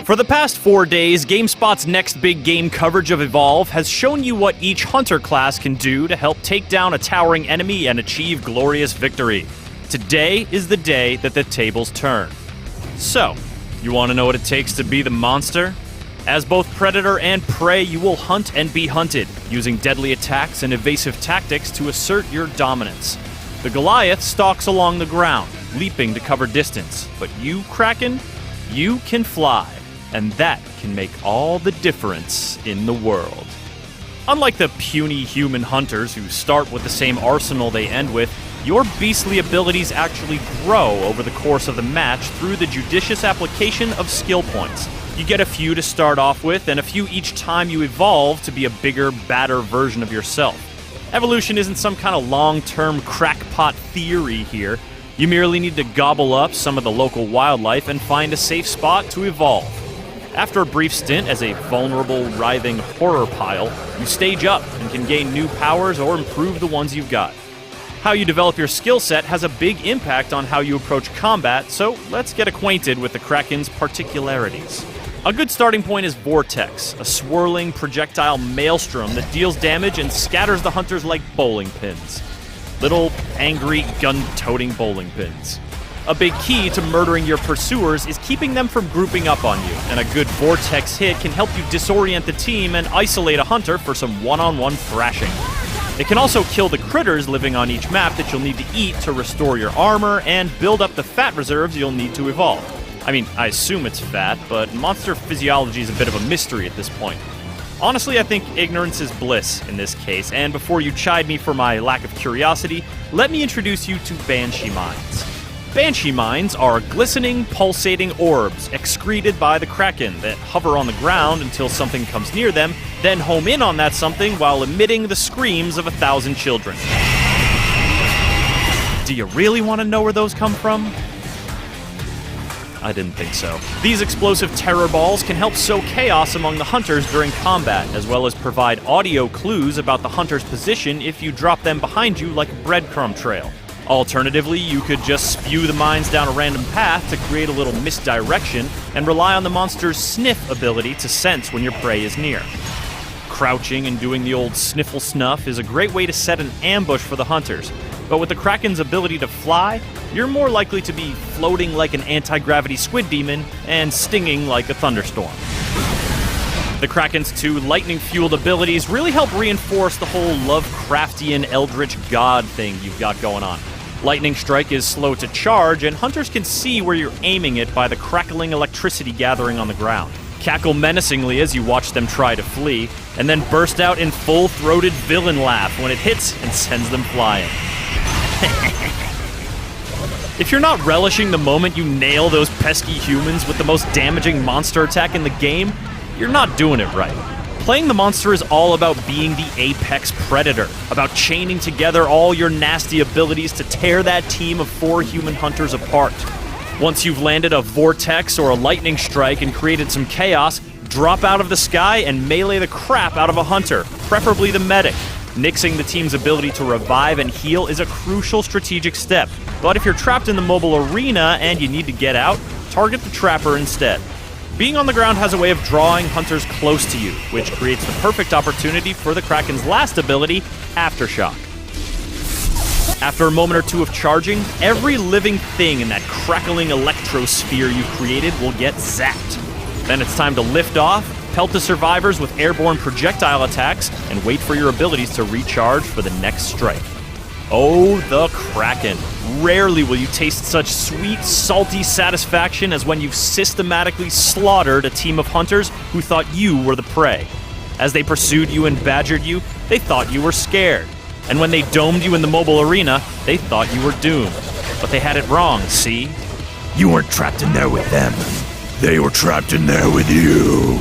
For the past 4 days, GameSpot's next big game coverage of Evolve has shown you what each Hunter class can do to help take down a towering enemy and achieve glorious victory. Today is the day that the tables turn. So, you want to know what it takes to be the monster? As both predator and prey, you will hunt and be hunted, using deadly attacks and evasive tactics to assert your dominance. The Goliath stalks along the ground, leaping to cover distance, but you, Kraken, you can fly. And that can make all the difference in the world. Unlike the puny human hunters who start with the same arsenal they end with, your beastly abilities actually grow over the course of the match through the judicious application of skill points. You get a few to start off with, and a few each time you evolve to be a bigger, badder version of yourself. Evolution isn't some kind of long-term crackpot theory here. You merely need to gobble up some of the local wildlife and find a safe spot to evolve. After a brief stint as a vulnerable, writhing horror pile, you stage up and can gain new powers or improve the ones you've got. How you develop your skill set has a big impact on how you approach combat, so let's get acquainted with the Kraken's particularities. A good starting point is Vortex, a swirling projectile maelstrom that deals damage and scatters the hunters like bowling pins. Little, angry, gun-toting bowling pins. A big key to murdering your pursuers is keeping them from grouping up on you, and a good Vortex hit can help you disorient the team and isolate a hunter for some one-on-one thrashing. It can also kill the critters living on each map that you'll need to eat to restore your armor and build up the fat reserves you'll need to evolve. I mean, I assume it's fat, but monster physiology is a bit of a mystery at this point. Honestly, I think ignorance is bliss in this case, and before you chide me for my lack of curiosity, let me introduce you to Banshee Mines. Banshee Mines are glistening, pulsating orbs excreted by the Kraken that hover on the ground until something comes near them, then home in on that something while emitting the screams of 1,000 children. Do you really want to know where those come from? I didn't think so. These explosive terror balls can help sow chaos among the hunters during combat, as well as provide audio clues about the hunter's position if you drop them behind you like a breadcrumb trail. Alternatively, you could just spew the mines down a random path to create a little misdirection and rely on the monster's sniff ability to sense when your prey is near. Crouching and doing the old sniffle snuff is a great way to set an ambush for the hunters, but with the Kraken's ability to fly, you're more likely to be floating like an anti-gravity squid demon and stinging like a thunderstorm. The Kraken's two lightning-fueled abilities really help reinforce the whole Lovecraftian eldritch god thing you've got going on. Lightning Strike is slow to charge, and hunters can see where you're aiming it by the crackling electricity gathering on the ground. Cackle menacingly as you watch them try to flee, and then burst out in full-throated villain laugh when it hits and sends them flying. If you're not relishing the moment you nail those pesky humans with the most damaging monster attack in the game, you're not doing it right. Playing the monster is all about being the apex predator, about chaining together all your nasty abilities to tear that team of 4 human hunters apart. Once you've landed a Vortex or a Lightning Strike and created some chaos, drop out of the sky and melee the crap out of a hunter, preferably the medic. Nixing the team's ability to revive and heal is a crucial strategic step, but if you're trapped in the mobile arena and you need to get out, target the trapper instead. Being on the ground has a way of drawing hunters close to you, which creates the perfect opportunity for the Kraken's last ability, Aftershock. After a moment or two of charging, every living thing in that crackling electrosphere you created will get zapped. Then it's time to lift off, pelt the survivors with airborne projectile attacks, and wait for your abilities to recharge for the next strike. Oh, the Kraken. Rarely will you taste such sweet, salty satisfaction as when you've systematically slaughtered a team of hunters who thought you were the prey. As they pursued you and badgered you, they thought you were scared. And when they domed you in the mobile arena, they thought you were doomed. But they had it wrong, see? You weren't trapped in there with them. They were trapped in there with you.